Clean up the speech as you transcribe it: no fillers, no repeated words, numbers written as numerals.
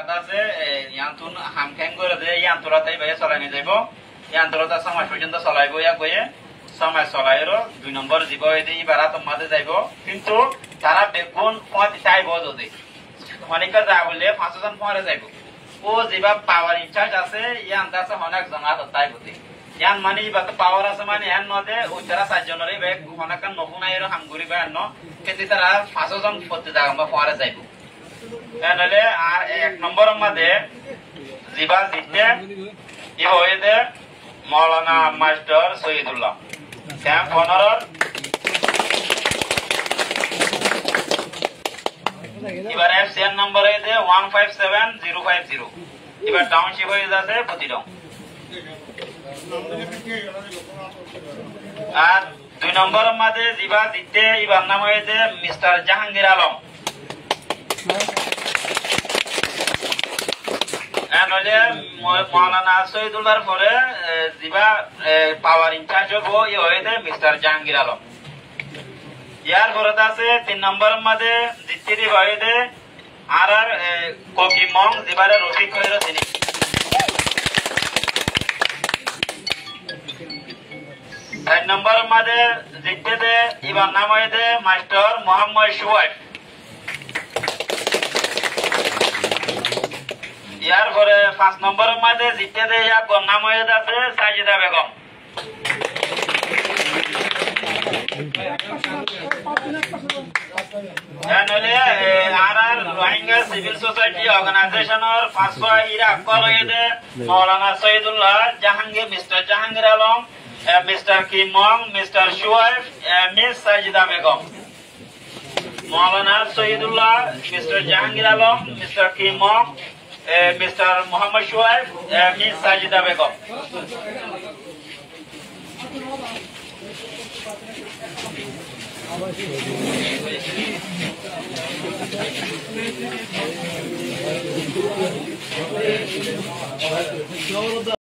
জায়গাটা আছে ইয়ান্তুন হামখ্যাং করে দে ইয়ান্তরাতেই ভাই চলাইনি যাইব ইয়ান্তরতা সমাজ পর্যন্ত চলাইব ইয়া কয়ে সমাজ চলাইরো 2 নম্বর জীব এই বারা তোমাদের যাইব কিন্তু তারা বেগুন পথ চাইব যদি অনেক যা বলে 500 জন পরে যাইব ও যেবা পাওয়ার ইনচার্জ আছে ইয়ান দাসে অনেক জন আছে তাই বলি ইয়ান মানে বাত পাওয়ার আছে মানে এন নদে ওইতারা 4 জনেরই বেগ অনেক নহুনাইরো হামগুরি বা ন কিন্তু তারা 500 জন পথ জায়গা পরে যাইব এনলে আর 1 নম্বরের মধ্যে যেবা জিতে ই হইতে মৌলানা মাস্টার শহীদুল্লাহ ক্যাম্প অনার এবার এফসিএন নম্বর হইতে 157050 এবার টাউনশিপ হয়ে যাচ্ছে প্রতিরং আর 2 নম্বরের মধ্যে জিবা দিতে এবার নাম হইতে মিস্টার জাহাঙ্গীর আলম এনলে মৌলানা শহীদুল্লাহর পরে জিবা পাওয়ার ইনচার্জ হবো ই হইতে মিস্টার জাহাঙ্গীর আলম ইয়ার পরে আছে 3 নম্বরের মধ্যে জিতে দিব হইতে আর কোকি মং জিবারে রফিক হইরো তিনি 4 নম্বরের মধ্যে জিতে দে এবার নাম হইতে মাস্টার মোহাম্মদ শুয়াইব ইয়ার পরে 5 নম্বরের মধ্যে জিতে দে ইয়া নাম হইতে আছে সাজিদা বেগম রোহিঙ্গা সিভিল সোসাইটি অর্গানাইজেশনের 500 ইরা কল হইতে Maulana Shahidullah Jahangir mister Jahangir Alam mister Kimong mister Shuaib miss Sajida Begum Maulana Shahidullah mister Jahangir Alam mister Kimong mister Mohammad Shuaib miss Sajida Begum